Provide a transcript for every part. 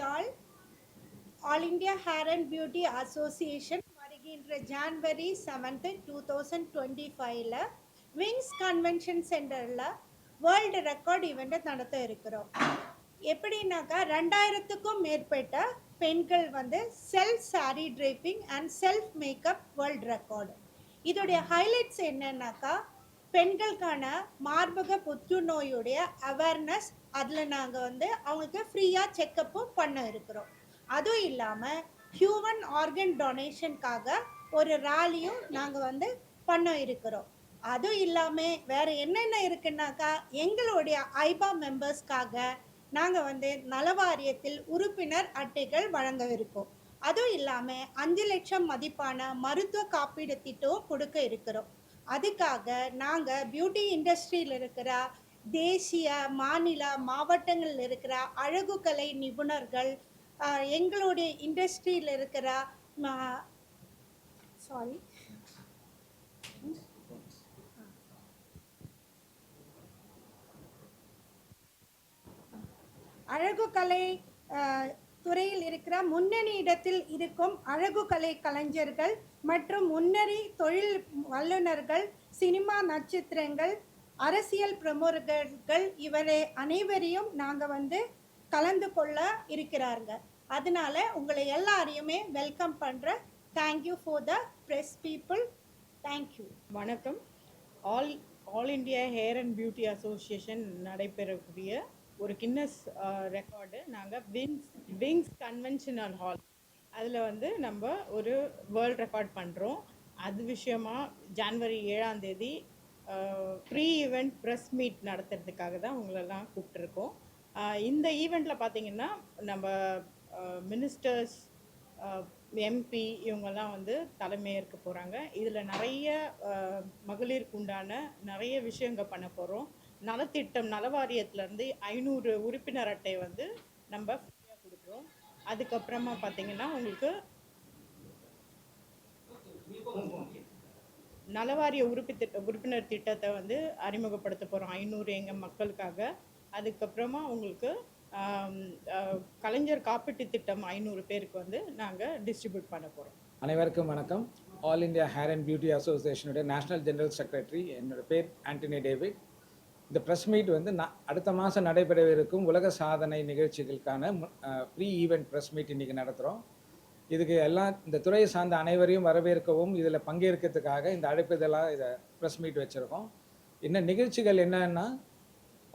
all. All India Hair and Beauty Association வருகின்ற January 7th 2025ல wings convention சென்டரில் world record ஈவெண்ட்டை நடத்த இருக்கிறோம். எப்படின்னாக்கா 2000க்கும் மேற்பட்ட பெண்கள் வந்து self sorry draping and self makeup world record. இதோடைய ஹைலைட்ஸ் என்னன்னாக்கா பெண்களுக்கான மார்பக புற்றுநோயுடைய அவேர்னஸ், அதில் நாங்கள் வந்து அவங்களுக்கு ஃப்ரீயாக செக்கப்பும் பண்ண இருக்கிறோம். அதுவும் இல்லாமல் ஹியூமன் ஆர்கன் டொனேஷனுக்காக ஒரு ரேலியும் நாங்கள் வந்து பண்ண இருக்கிறோம். அதுவும் இல்லாமல் வேறு என்னென்ன இருக்குன்னாக்கா எங்களுடைய ஐபா மெம்பர்ஸ்க்காக நாங்கள் வந்து நலவாரியத்தில் உறுப்பினர் அட்டைகள் வழங்க இருக்கோம். அதுவும் இல்லாமல் 5 லட்சம் மதிப்பான மருத்துவ காப்பீடு திட்டம் கொடுக்க இருக்கிறோம். அதுக்காக நாங்கள் பியூட்டி இண்டஸ்ட்ரியில் இருக்கிற தேசிய, மாநில, மாவட்டங்களில் இருக்கிற அழகு கலை நிபுணர்கள், எங்களுடைய இண்டஸ்ட்ரியில் இருக்கிற அழகு கலை துறையில் இருக்கிற முன்னணி இடத்தில் இருக்கும் அழகு கலை கலைஞர்கள் மற்றும் முன்னணி தொழில் வல்லுநர்கள், சினிமா நட்சத்திரங்கள், அரசியல் பிரமுகர்கள் இவரை அனைவரையும் நாங்கள் வந்து கலந்து கொள்ள இருக்கிறார்கள். அதனால உங்களை எல்லாரையுமே வெல்கம் பண்ணுறேன். Thank you for the press people. Thank you. வணக்கம். All India hair and beauty association நடைபெறக்கூடிய ஒரு கின்னஸ் ரெக்கார்டு நாங்கள் விங்ஸ் கன்வென்ஷனல் ஹால் அதில் வந்து நம்ம ஒரு வேர்ல்ட் ரெக்கார்ட் பண்ணுறோம். அது விஷயமாக ஜான்வரி 7ஆம் தேதி ப்ரீ ஈவெண்ட் ப்ரெஸ் மீட் நடத்துறதுக்காக தான் உங்களெல்லாம் கூப்பிட்ருக்கோம். இந்த ஈவெண்ட்டில் பார்த்திங்கன்னா நம்ம மினிஸ்டர்ஸ், எம்பி இவங்கெல்லாம் வந்து தலைமையேற்க போகிறாங்க. இதில் நிறைய மகளிருக்கு உண்டான நிறைய விஷயங்கள் பண்ண போகிறோம். நலத்திட்டம், நலவாரியத்துலேருந்து 500 உறுப்பினர் அட்டை வந்து நம்ம ஃப்ரீயாக கொடுக்குறோம். அதுக்கப்புறமா பார்த்திங்கன்னா உங்களுக்கு நலவாரிய உறுப்பினர் திட்டத்தை வந்து அறிமுகப்படுத்த போகிறோம் 500 எங்கள் மக்களுக்காக. அதுக்கப்புறமா உங்களுக்கு கலைஞர் காப்பீட்டு திட்டம் 500 பேருக்கு வந்து நாங்கள் டிஸ்ட்ரிபியூட் பண்ண போகிறோம். அனைவருக்கும் வணக்கம். All India hair and beauty அசோசியேஷனுடைய நேஷனல் ஜெனரல் செக்ரட்டரி, என்னோடய பேர் ஆண்டனி டேவிட். இந்த ப்ரெஸ் மீட் வந்து அடுத்த மாதம் நடைபெறவிருக்கும் உலக சாதனை நிகழ்ச்சிகளுக்கான ப்ரீ ஈவெண்ட் ப்ரெஸ் மீட் இன்றைக்கி நடத்துகிறோம். இதுக்கு எல்லாம் இந்த துறையை சார்ந்த அனைவரையும் வரவேற்கவும் இதில் பங்கேற்கிறதுக்காக இந்த அழைப்புதலாக இதை ப்ரெஸ் மீட் வச்சுருக்கோம். இன்னும் நிகழ்ச்சிகள் என்னன்னா,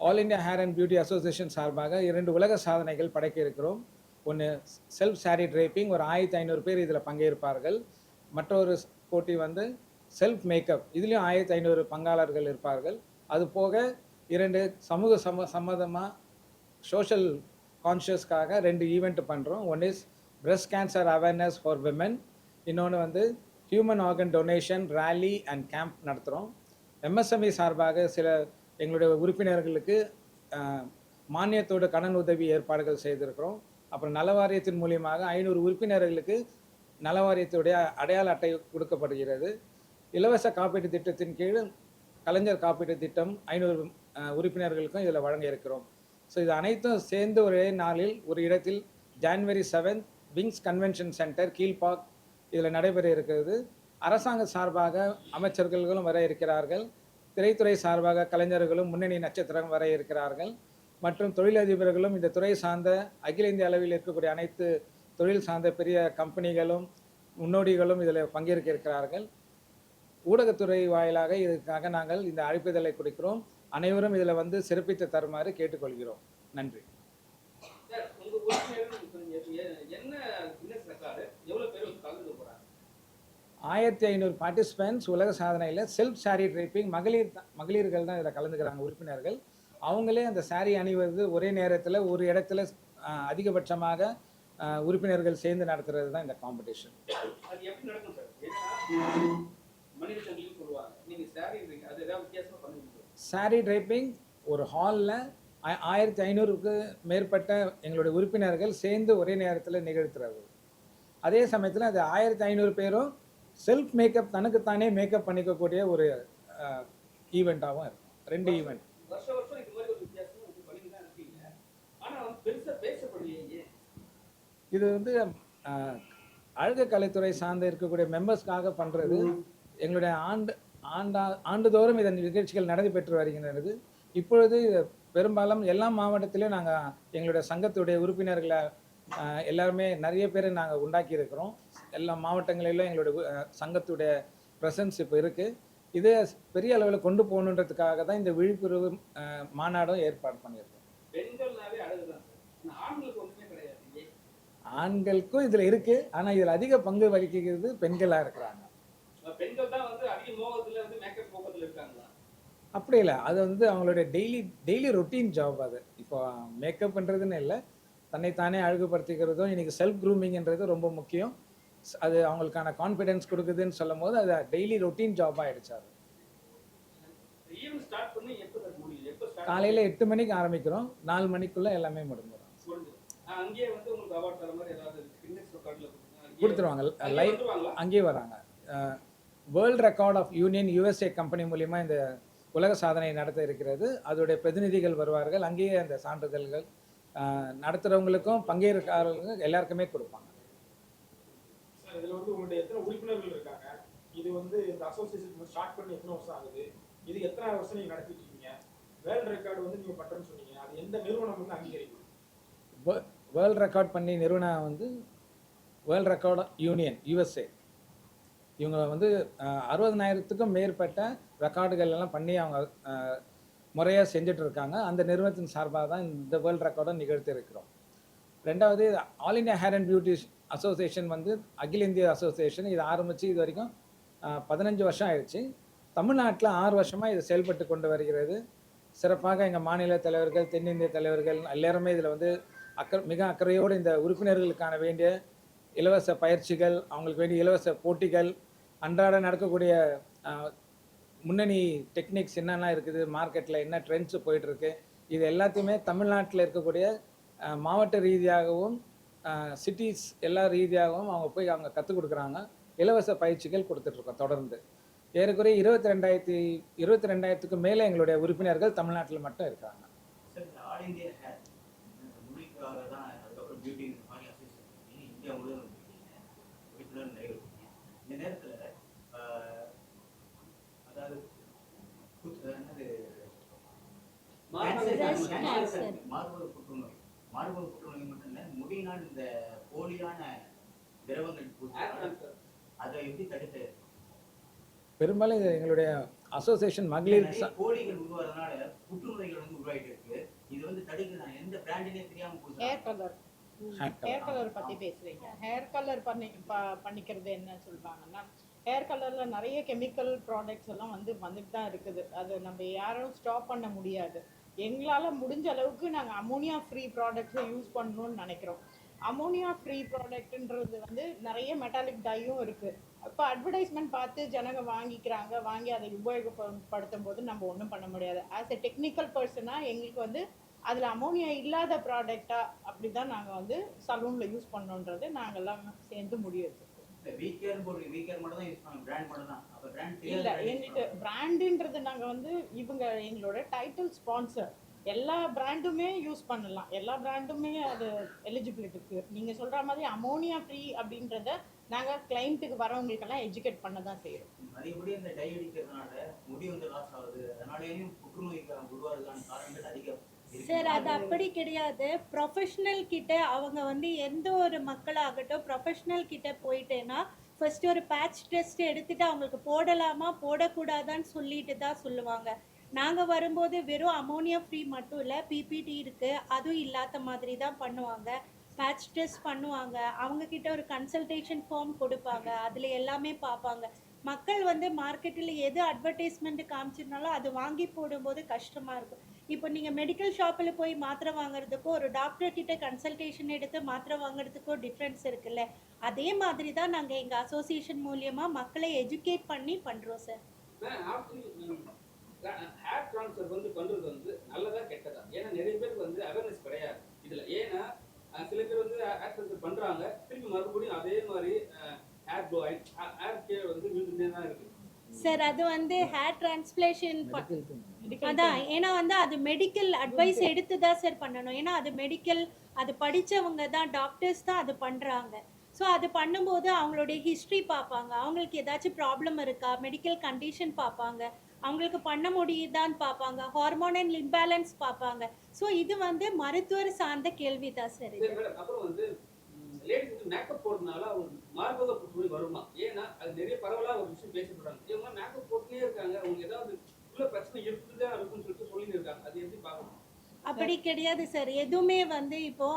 all India hair and beauty association சார்பாக 2 உலக சாதனைகள் படைக்க இருக்கிறோம். ஒன்று செல்ஃப் சாரி ட்ரேப்பிங், ஒரு 1500 பேர் இதில் பங்கேற்பார்கள். மற்றொரு போட்டி வந்து செல்ஃப் மேக்கப், இதுலேயும் 1500 பங்காளர்கள் இருப்பார்கள். அது போக 2 சமூக சம்மதமாக சோஷியல் கான்ஷியஸ்க்காக 2 ஈவெண்ட் பண்ணுறோம். One is breast cancer awareness for women, இன்னொன்று வந்து human organ donation rally and camp நடத்துகிறோம். எம்எஸ்எம்இ சார்பாக சில எங்களுடைய உறுப்பினர்களுக்கு மானியத்தோடு கடன் உதவி ஏற்பாடுகள் செய்திருக்கிறோம். அப்புறம் நலவாரியத்தின் மூலியமாக 500 உறுப்பினர்களுக்கு நலவாரியத்துடைய அடையாள அட்டை கொடுக்கப்படுகிறது. இலவச காப்பீட்டு திட்டத்தின் கீழ் கலைஞர் காப்பீட்டு திட்டம் 500 உறுப்பினர்களுக்கும் இதில் வழங்க இருக்கிறோம். ஸோ இது அனைத்தும் சேர்ந்து ஒரே நாளில் ஒரு இடத்தில் January 7 wings convention centre Kilpauk இதில் நடைபெற இருக்கிறது. அரசாங்க சார்பாக அமைச்சர்களும் வர இருக்கிறார்கள். திரைத்துறை சார்பாக கலைஞர்களும் முன்னணி நட்சத்திரம் வர இருக்கிறார்கள். மற்றும் தொழிலதிபர்களும் இந்த துறை சார்ந்த அகில இந்திய அளவில் இருக்கக்கூடிய அனைத்து தொழில் சார்ந்த பெரிய கம்பெனிகளும் முன்னோடிகளும் இதில் பங்கேற்க இருக்கிறார்கள். ஊடகத்துறை வாயிலாக இதுக்காக நாங்கள் இந்த அழைப்புதலை கொடுக்கிறோம். அனைவரும் இதில் வந்து சிறப்பித்து தருமாறு கேட்டுக்கொள்கிறோம். நன்றி. 1500 பார்ட்டிசிபென்ட்ஸ் உலக சாதனையில் செல்ஃப் சாரி ட்ரேப்பிங், மகளிர்கள் தான் இதில் கலந்துக்கிறாங்க உறுப்பினர்கள். அவங்களே அந்த சாரி அணிவது ஒரே நேரத்தில் ஒரு இடத்துல அதிகபட்சமாக உறுப்பினர்கள் சேர்ந்து நடத்துறது தான் இந்த காம்படிஷன். சாரி ட்ரேப்பிங் ஒரு ஹாலில் 1500க்கு மேற்பட்ட எங்களுடைய உறுப்பினர்கள் சேர்ந்து ஒரே நேரத்தில் நிகழ்த்துறது. அதே சமயத்தில் அது 1500 பேரும் செல்ஃப் மேக்கப், தனக்குத்தானே மேக்கப் பண்ணிக்கக்கூடிய ஒரு ஈவெண்ட்டாகவும் இருக்கும். 2 ஈவெண்ட். இது வந்து அஹ், அழகு கலைத்துறை சார்ந்து இருக்கக்கூடிய மெம்பர்ஸ்க்காக பண்ணுறது. எங்களுடைய ஆண்டுதோறும் இதன் நிகழ்ச்சிகள் நடைபெற்று வருகின்றது. இப்பொழுது பெரும்பாலும் எல்லா மாவட்டத்திலும் நாங்கள் எங்களுடைய சங்கத்துடைய உறுப்பினர்களை எல்லாருமே நிறைய பேர் நாங்கள் உண்டாக்கி இருக்கிறோம். எல்லா மாவட்டங்களிலும் எங்களுடைய சங்கத்துடைய ப்ரெசன்ஸ் இப்போ இருக்குது. இதை பெரிய அளவில் கொண்டு போகணுன்றதுக்காக தான் இந்த விழிப்புணர்வு மாநாடும் ஏற்பாடு பண்ணியிருக்கோம். பெண்கள்னாவே அழகுதான் சார், ஆண்களுக்கு ஒன்றுமே கிடையாது. ஆண்களுக்கும் இதில் இருக்குது, ஆனால் இதில் அதிக பங்கு வகிக்கிறது பெண்களாக இருக்கிறாங்க. பெண்கள் தான் வந்து அதிக மோகத்தில் வந்து மேக்கப் போகத்தில் இருக்காங்களா? அப்படி இல்லை, அது வந்து அவங்களுடைய டெய்லி ரொட்டீன் ஜாப். அது இப்போ மேக்கப்ன்றதுன்னு இல்லை, தன்னைத்தானே அழகுபடுத்திக்கிறதும் இன்றைக்கி செல்ஃப் க்ரூமிங்ன்றது ரொம்ப முக்கியம். அது அவங்களுக்கான கான்ஃபிடென்ஸ் கொடுக்குதுன்னு சொல்லும் போது அது டெய்லி ரொட்டீன் ஜாப் ஆகிடுச்சு. அது ஈவென்ட் ஸ்டார்ட் பண்ணி எப்போ சார் முடியும்? எப்போ ஸ்டார்ட்? காலையில் 8 மணிக்கு ஆரம்பிக்கிறோம், 4 மணிக்குள்ளே எல்லாமே முடிஞ்சிடும். அங்கேயே வந்து உங்களுக்கு அவார்ட் தர மாதிரி ஏதாவது கின்னஸ் ரெக்கார்டில் கொடுத்துருவாங்க. லைவ் அங்கேயே வராங்க. World record of union USA company மூலிமா இந்த உலக சாதனை நடத்த இருக்கிறது. அதோடைய பிரதிநிதிகள் வருவார்கள். அங்கேயே அந்த சான்றிதழ்கள் நடத்துகிறவங்களுக்கும் பங்கேற்காரர்களுக்கும் எல்லாருக்குமே கொடுப்பாங்க. சார், இதில் வந்து உங்களுடைய எத்தனை உறுப்பினர்கள் இருக்காங்க? இது வந்து இந்த அசோசியேஷன் ஸ்டார்ட் பண்ணி எத்தனை வருஷம் ஆகுது? இது எத்தனை வருஷம் நீங்கள் நடத்திட்டு இருக்கீங்க? வேர்ல்ட் ரெக்கார்டு வந்து நீங்கள் பண்ணுறேன்னு சொன்னீங்க, அது எந்த நிறுவனம் வந்து அங்கீகரிக்கும்? வேர்ல்ட் ரெக்கார்ட் பண்ணி நிறுவனம் வந்து வேர்ல்ட் ரெக்கார்ட் யூனியன் USA. இவங்க வந்து 60,000க்கும் மேற்பட்ட ரெக்கார்டுகள் எல்லாம் பண்ணி அவங்க முறையாக செஞ்சுட்டு இருக்காங்க. அந்த நிறுவனத்தின் சார்பாக தான் இந்த வேர்ல்ட் ரெக்கார்டை நிகழ்த்தி இருக்கிறோம். ரெண்டாவது, all India hair and beauty association வந்து அகில இந்திய அசோசியேஷன். இது ஆரம்பித்து இது வரைக்கும் 15 வருஷம் ஆயிடுச்சு. தமிழ்நாட்டில் 6 வருஷமாக இது செயல்பட்டு கொண்டு வருகிறது. சிறப்பாக எங்கள் மாநில தலைவர்கள், தென்னிந்திய தலைவர்கள் எல்லாருமே இதில் வந்து மிக அக்கறையோடு இந்த உறுப்பினர்களுக்கான வேண்டிய இலவச பயிற்சிகள், அவங்களுக்கு வேண்டிய இலவச போட்டிகள், அன்றாட நடக்கக்கூடிய முன்னணி டெக்னிக்ஸ் என்னென்ன இருக்குது, மார்க்கெட்டில் என்ன ட்ரெண்ட்ஸ் போயிட்டுருக்கு, இது எல்லாத்தையுமே தமிழ்நாட்டில் இருக்கக்கூடிய மாவட்ட ரீதியாகவும் சிட்டிஸ் எல்லா ரீதியாகவும் அவங்க போய் அவங்க கற்றுக் கொடுக்குறாங்க. இலவச பயிற்சிகள் கொடுத்துட்ருக்கோம் தொடர்ந்து. ஏறக்குறைய 22,000க்கு மேலே எங்களுடைய உறுப்பினர்கள் தமிழ்நாட்டில் மட்டும் இருக்காங்க. சார், இந்த ஆல் இந்தியா ஹேர் முடிக்காக தான் அதுக்கப்புறம் பியூட்டி இந்த மாதிரி அசோசியேஷன் இந்தியா முழுவதும் உறுப்பினர் நிறைவேற்றீங்க. இந்த நேரத்தில் அதாவது மார்பக புற்றுநோய் மட்டும் இல்லை, முடியினால் இந்த போலியான திரவங்கள் அதை எப்படி தடுக்க? பெரும்பாலும் இது எங்களுடைய அசோசியேஷன் மகளிர் போலிகள் உருவாதனால புற்றுநோய்கள் வந்து உருவாகிட்டு இருக்கு. இது வந்து தடுக்கலாம் எந்த பிராண்டினே தெரியாம போகுது. ஹேர் கலர் பற்றி பேசுகிறீங்க. ஹேர் கலர் பண்ணிக்கிறது என்ன சொல்கிறாங்கன்னா, ஹேர் கலரில் நிறைய கெமிக்கல் ப்ராடக்ட்ஸ் எல்லாம் வந்துட்டு தான் இருக்குது. அது நம்ம யாரும் ஸ்டாப் பண்ண முடியாது. எங்களால் முடிஞ்ச அளவுக்கு நாங்கள் அமோனியா ஃப்ரீ ப்ராடக்ட்ஸை யூஸ் பண்ணணும்னு நினைக்கிறோம். அமோனியா ஃப்ரீ ப்ராடக்ட்ன்றது வந்து நிறைய மெட்டாலிக் டையும் இருக்குது. இப்போ அட்வர்டைஸ்மெண்ட் பார்த்து ஜனங்க வாங்கிக்கிறாங்க. வாங்கி அதை உபயோகப்படுத்தும் போது நம்ம ஒன்றும் பண்ண முடியாது. ஆஸ் எ டெக்னிக்கல் பர்சனாக எங்களுக்கு வந்து அதில் அமோனியா இல்லாத ப்ராடக்டா அப்படி தான் நாங்கள் வந்து சலூனில் யூஸ் பண்ணோன்றது நாங்கள் எல்லாம் சேர்ந்து முடிவு இல்லை. எங்களுக்கு பிராண்டுன்றது நாங்கள் வந்து எங்களோட டைட்டில் ஸ்பான்சர் எல்லா பிராண்டுமே யூஸ் பண்ணலாம். எல்லா பிராண்டுமே அது எலிஜிபிலிட்டி இருக்குது. நீங்கள் சொல்கிற மாதிரி அமோனியா ஃப்ரீ அப்படின்றத நாங்கள் கிளைண்ட்டுக்கு வரவங்களுக்கெல்லாம் எஜுகேட் பண்ண தான் செய்கிறோம். அதேபடி அந்த டை அடிக்கிறதுனால முடி வந்து லாஸ் ஆகுது. அதனாலேயும் புற்றுநோய்க்கு உருவாகிறதுக்கான காரணங்கள் அதிகம். சார், அது அப்படி கிடையாது. ப்ரொஃபஷ்னல் கிட்ட அவங்க வந்து எந்த ஒரு மக்களாகட்டும் ப்ரொஃபஷ்னல் கிட்ட போயிட்டேன்னா ஃபர்ஸ்ட் ஒரு பேட்ச் டெஸ்ட் எடுத்துட்டு அவங்களுக்கு போடலாமா போடக்கூடாதான்னு சொல்லிட்டு தான் சொல்லுவாங்க. நாங்கள் வரும்போது வெறும் அமோனியா ஃப்ரீ மட்டும் இல்லை, PPT இருக்குது, அதுவும் இல்லாத மாதிரி தான் பண்ணுவாங்க. பேட்ச் டெஸ்ட் பண்ணுவாங்க. அவங்கக்கிட்ட ஒரு கன்சல்டேஷன் ஃபார்ம் கொடுப்பாங்க. அதில் எல்லாமே பார்ப்பாங்க. மக்கள் வந்து மார்க்கெட்டில் எது அட்வர்டைஸ்மெண்ட் காமிச்சிருந்தாலும் அது வாங்கி போடும்போது கஷ்டமாக இருக்கும். இப்போ நீங்கள் மெடிக்கல் ஷாப்பில் போய் மாத்திரை வாங்குறதுக்கும் ஒரு டாக்டர் கிட்ட கன்சல்டேஷன் எடுத்து மாத்திரை வாங்குறதுக்கும் டிஃப்ரென்ஸ் இருக்குல்ல. அதே மாதிரி தான் நாங்கள் எங்கள் அசோசியேஷன் மூலியமாக மக்களை எஜுகேட் பண்ணி பண்ணுறோம் சார். ஹேர் ட்ரான்ஸ்ஃபர் வந்து பண்ணுறது வந்து நல்லதா கெட்டதா? ஏன்னா நிறைய பேருக்கு வந்து அவேர்னஸ் கிடையாது இதில். ஏன்னா சில பேர் வந்து ஹேர் ட்ரான்ஸ்ஃபர் பண்ணுறாங்க, திருப்பி மறுபடியும் அதே மாதிரி ஹேர் க்ளோ ஹேர் கேர் வந்து வீட்டுலேயே தான் இருக்குது. சார் அது வந்து ஹேர் டிரான்ஸ்பிளேஷன் Medical அதான் ஏன்னா வந்து அது மெடிக்கல் அட்வைஸ் எடுத்து தான் சார் பண்ணணும். ஏன்னா அது மெடிக்கல், அது படிச்சவங்க தான், டாக்டர்ஸ் தான் அது பண்றாங்க. ஸோ அது பண்ணும்போது அவங்களுடைய ஹிஸ்ட்ரி பார்ப்பாங்க, அவங்களுக்கு ஏதாச்சும் ப்ராப்ளம் இருக்கா, மெடிக்கல் கண்டிஷன் பார்ப்பாங்க, அவங்களுக்கு பண்ண முடியுதான்னு பார்ப்பாங்க, ஹார்மோனல் இம்பேலன்ஸ் பார்ப்பாங்க. ஸோ இது வந்து மருத்துவர் சார்ந்த கேள்வி தான் சார் சரி இது. மேடம், அப்புறம் வந்து லேடிஸ் வந்து மேக்கப் போடுறதுனால அவங்க மார்பக புற்றுநோய் வருமா? ஏன்னா அது நிறைய பரவலா ஒரு விஷயம் பேசப்படுறாங்க. இவங்க மேக்கப் போட்டுனே இருக்காங்க, அவங்க ஏதாவது உள்ள பிரச்சனை இருக்குதான் இருக்குன்னு சொல்லிட்டு சொல்லிட்டு இருக்காங்க. அது எப்படி பார்க்கணும்? அப்படி கிடையாது சார். எதுவுமே வந்து இப்போ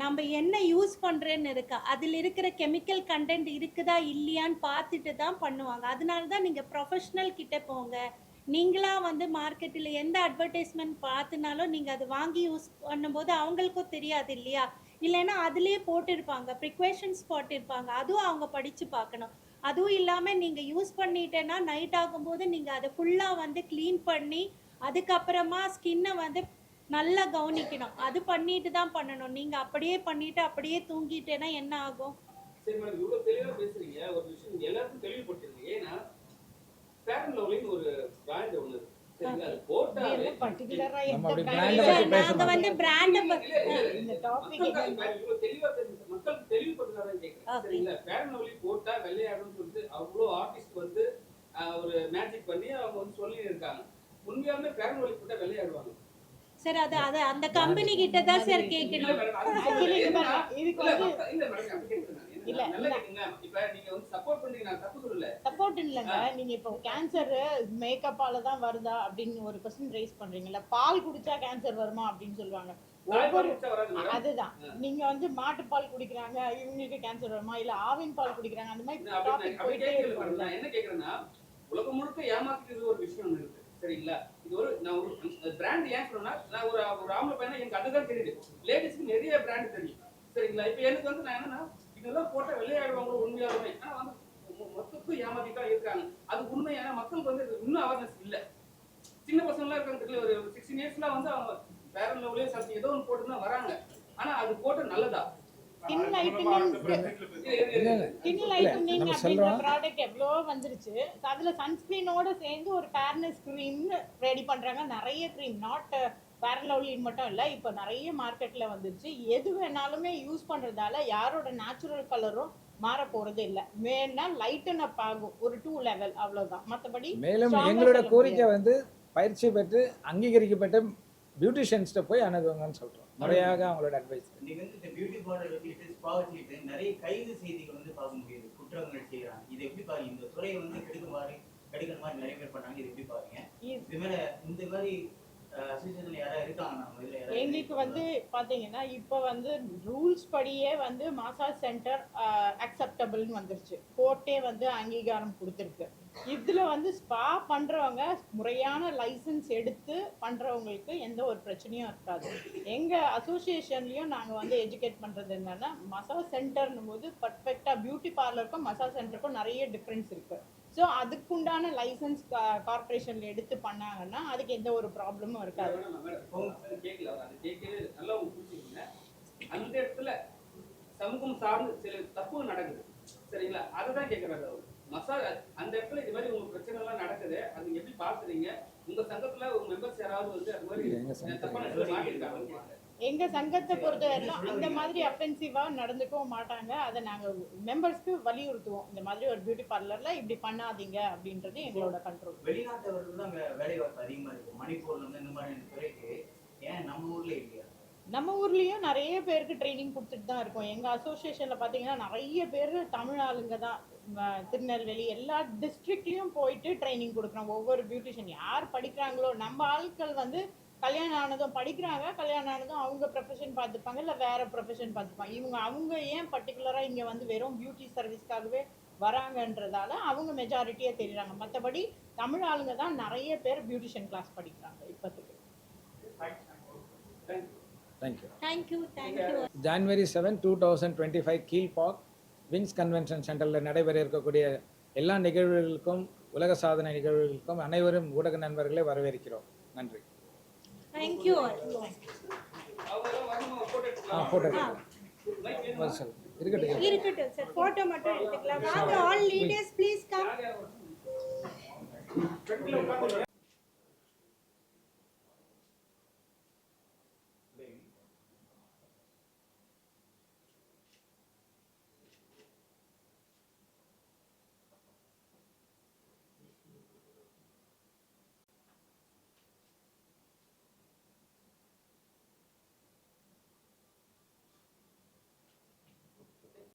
நம்ம என்ன யூஸ் பண்றேன்னு இருக்கா, அதில் இருக்கிற கெமிக்கல் கண்டென்ட் இருக்குதா இல்லையான்னு பார்த்துட்டு தான் பண்ணுவாங்க. அதனால தான் நீங்க ப்ரொஃபஷனல் கிட்ட போங்க. நீங்களா வந்து மார்க்கெட்டில் எந்த அட்வர்டைஸ்மெண்ட் பார்த்துனாலும் நீங்கள் அது வாங்கி யூஸ் பண்ணும்போது அவங்களுக்கும் தெரியாது இல்லையா? இல்லைன்னா அதுலேயே போட்டிருப்பாங்க, ப்ரிக்வேஷன்ஸ் போட்டிருப்பாங்க, அதுவும் அவங்க படித்து பார்க்கணும். அதுவும் இல்லாமல் நீங்கள் யூஸ் பண்ணிட்டேன்னா நைட் ஆகும்போது நீங்கள் அதை ஃபுல்லாக வந்து க்ளீன் பண்ணி அதுக்கப்புறமா ஸ்கின்னை வந்து நல்லா கவனிக்கணும். அது பண்ணிட்டு தான் பண்ணணும். நீங்கள் அப்படியே பண்ணிட்டு அப்படியே தூங்கிட்டேன்னா என்ன ஆகும்? சரி மேடம், இவ்வளவு தெளிவா பேசுறீங்க. ஒரு விஷயம் நீங்க எல்லாருக்கும் தெளிவுபடுத்துறீங்க. ஏன்னா ஃபேர் அண்ட் லவ்லின்னு ஒரு பிராண்ட் ஒண்ணு இருக்கு. சரிங்களா? அது போட்டாலே பர்టిక్యులரா நம்ம அப்படி எந்த brand brand பத்தி பேச நாங்கள் வந்து பிராண்டை இந்த டாபிக் இவ்வளவு தெளிவா பேசுங்க. மக்களுக்கு தெளிவுபடுத்துறாங்கன்னு கேட்கிறேன். Okay. சரிங்களா? ஃபேர் அண்ட் லவ்லி போட்டா வெள்ளையாடும்னு சொல்லிட்டு அவ்வளோ ஆர்டிஸ்ட் வந்து ஒரு மேஜிக் பண்ணி அவங்க வந்து சொல்லி இருக்காங்க. உண்மையாலுமே ஃபேர் அண்ட் லவ்லி போட்டா வெள்ளையாடுவாங்க? சார் அது அது அந்த கம்பெனி கிட்ட தான் சார் இல்ல கேட்கணும். மேடம், அது Actually, ஏன்னா, இதுக்கு இல்ல வந்து இல்ல மேடம், அப்படி கேட்கிறேன் நான். இல்ல, நல்லா கேட்டீங்களா? இப்ப நீங்க வந்து சப்போர்ட் பண்றீங்க, நான் தப்பு சொல்லல. சப்போர்ட் இல்லைங்க. நீங்க இப்போ கேன்சர் மேக்கப்பால தான் வருதா அப்படின்னு ஒரு கொஸ்டின் ரைஸ் பண்றீங்கல்ல. பால் குடிச்சா கேன்சர் வருமா அப்படின்னு சொல்லுவாங்க. தாய்ப்பால் ஒவ்வொரு குடிச்சா வராது மேடம். அதுதான் நீங்க வந்து மாட்டுப்பால் குடிக்கிறாங்க இவங்களுக்கு கேன்சர் வருமா, இல்ல ஆவின் பால் குடிக்கிறாங்க, அந்த மாதிரி நான் டாபிக் அப்படி போயிட்டே கேட்கல மேடம். இருக்கும். நான் என்ன கேட்கிறேன்னா, உலகம் முழுக்க ஏமாத்துறது ஒரு விஷயம் ஒண்ணு இருக்கு. சரிங்களா? இது ஒரு நான் ஒரு பிராண்ட் ஏன் சொன்னா, நான் ஒரு ஒரு ஆம்பளை பையனா எனக்கு அதுதான் தெரியுது. லேடிஸ்க்கு நிறைய பிராண்ட் தெரியும். சரிங்களா? இப்போ எனக்கு வந்து நான் என்னன்னா, இதெல்லாம் போட்டா வெள்ளையாடுவாங்களோ உண்மையாலுமே. ஆனா வந்து மொத்தத்துக்கும் ஏமாத்திட்டு இருக்காங்க. அது உண்மை. ஏன்னா மக்களுக்கு வந்து இன்னும் அவேர்னஸ் இல்ல. சின்ன பசங்களாம் இருக்காங்க, ஒரு 16 இயர்ஸ்லாம் வந்து அவங்க ஃபேர் அண்ட் லவ்லியே சம்திங் ஏதோ ஒன்று போட்டு தான் வராங்க. ஆனா அது போட்டு நல்லதா? ஸ்கின் லைட்டனிங் ஸ்கின் லைட்டனிங் நம்ம அப்படின்ற சொல்றோம். ப்ராடக்ட் எவ்வளோ வந்துருச்சு. அதுல சன்ஸ்கிரீனோட சேர்ந்து ஒரு ஃபேர்னஸ் க்ரீம் ரெடி பண்றாங்க. நிறைய cream, not Fair and Lovely மட்டும் இல்ல, இப்போ நிறைய மார்க்கெட்ல வந்துருச்சு. எது வேணாலுமே யூஸ் பண்றதால யாரோட நேச்சுரல் கலரும் மாற போறது இல்ல. வேணா லைட்டன் அப் ஆகும் ஒரு 2 லெவல், அவ்வளவுதான். மத்தபடி மேலும் strong ஆ எங்களோட சொல்ல கோரிக்கை முடியாது. வந்து பயிற்சி பெற்று அங்கீகரிக்கப்பட்ட பியூட்டிஷியன்ஸ்ட்ட போய் அணுகுங்கன்னு சொல்றோம். முறையாக அவங்களோட அட்வைஸ். இன்னைக்கு வந்து இந்த பியூட்டி பார்லர் வச்சுக்கிட்டு ஸ்பா வச்சுக்கிட்டு நிறைய கைது செய்திகள் வந்து பார்க்க முடியுது. குற்றங்கள் செய்யறாங்க. இது எப்படி பாருங்க? இந்த துறையை வந்து கெடுக்கிற மாதிரி நிறைய பேர் பண்றாங்க. இது எப்படி பாருங்க? இது மேல இந்த மாதிரி அசோசியேஷன்ல யாராவது இருக்காங்க? நம்ம இதுல யாராவது எங்களுக்கு வந்து பாத்தீங்கன்னா இப்போ வந்து ரூல்ஸ் படியே வந்து மசாஜ் சென்டர் அக்செப்டபிள்னு வந்துருச்சு. கோர்ட்டே வந்து அங்கீகாரம் கொடுத்துருக்கு. இதுல வந்து ஸ்பா பண்றவங்க முறையான லைசன்ஸ் எடுத்து பண்றவங்களுக்கு எந்த ஒரு பிரச்சனையும் இருக்காது. எங்க அசோசியேஷன்லயும் நாங்க வந்து எஜுகேட் பண்றது என்னன்னா, மசாஜ் சென்டர்னும் போது பர்ஃபெக்டா பியூட்டி பார்லருக்கும் மசாஜ் சென்டருக்கும் நிறைய டிஃபரன்ஸ் இருக்கு. ஸோ அதுக்குண்டான லைசன்ஸ் கார்பரேஷன்ல எடுத்து பண்ணாங்கன்னா அதுக்கு எந்த ஒரு ப்ராப்ளமும் இருக்காது. மேடம் கேட்கல, அது கேட்கவே நல்லா புரிஞ்சுக்கோங்க. அந்த இடத்துல சமூகம் சார்ந்து சில தப்பு நடக்குது. சரிங்களா? அதுதான் கேட்கறாரு அவர். அந்த இடத்துல இது மாதிரி உங்க பிரச்சனை எல்லாம் நடக்குது, அது எப்படி பாக்குறீங்க? உங்க சங்கத்துல உங்க மெம்பர்ஸ் யாராவது வந்து அது மாதிரி தப்பான விஷயம் மாட்டிருக்காங்க? எங்க சங்கத்தை பொறுத்தவரைக்கும் அந்த மாதிரி அஃபென்சிவா நடந்துக்கவும் மாட்டாங்க. அதை நாங்க மெம்பர்ஸ்க்கு வலியுறுத்துவோம். இந்த மாதிரி ஒரு பியூட்டி பார்லர்ல இப்படி பண்ணாதீங்க அப்படின்றது எங்களோட கண்ட்ரோல். வெளிநாட்டவர்கள் தான் அங்க வேலை வாய்ப்பு அதிகமா இருக்கு. மணிப்பூர்ல இருந்து இந்த மாதிரி துறைக்கு ஏன் நம்ம ஊர்ல இல்லையா? நம்ம ஊர்லயும் நிறைய பேருக்கு ட்ரைனிங் கொடுத்துட்டு தான் இருக்கோம். எங்க அசோசியேஷன்ல பாத்தீங்கன்னா நிறைய பேர் தமிழ் ஆளுங்க தான். திருநெல்வேலி எல்லா டிஸ்ட்ரிக்ட்லயும் போயிட்டு ட்ரைனிங் கொடுக்குறோம். ஒவ்வொரு பியூட்டிஷியன் யார் படிக்கிறாங்களோ, நம்ம ஆட்கள் வந்து கல்யாணம் ஆனதும் படிக்கிறாங்க, கல்யாணம் ஆனதும் அவங்க ப்ரொஃபஷன் பார்த்துப்பாங்க, இல்லை வேற ப்ரொஃபஷன் பார்த்துப்பாங்க. அவங்க ஏன் பர்டிகுலராக இங்கே வந்து வெறும் பியூட்டி சர்வீஸ்க்காகவே வராங்கன்றதால அவங்க மெஜாரிட்டியாக தெரியுறாங்க. மற்றபடி தமிழ் ஆளுங்க தான் நிறைய பேர் பியூட்டிஷியன் கிளாஸ் படிக்கிறாங்க இப்போத்துக்கு. Thank you. Thank you thank you. January 7, 2025 Kilpauk Wings convention சென்டரில் நடைபெற இருக்கக்கூடிய எல்லா நிகழ்வுகளுக்கும், உலக சாதனை நிகழ்வுகளுக்கும் அனைவரும் ஊடக நண்பர்களை வரவேற்கிறோம். நன்றி. தேங்க்யூ. ஃபோட்டோ எடுக்கலாம். இருக்கட்டும். இருக்கட்டும் சார், போட்டோ மட்டும் எடுத்துக்கலாம். வாங்க, ஆல் லீடர்ஸ் ப்ளீஸ் கம். ஃப்ரண்ட்ல உட்காந்து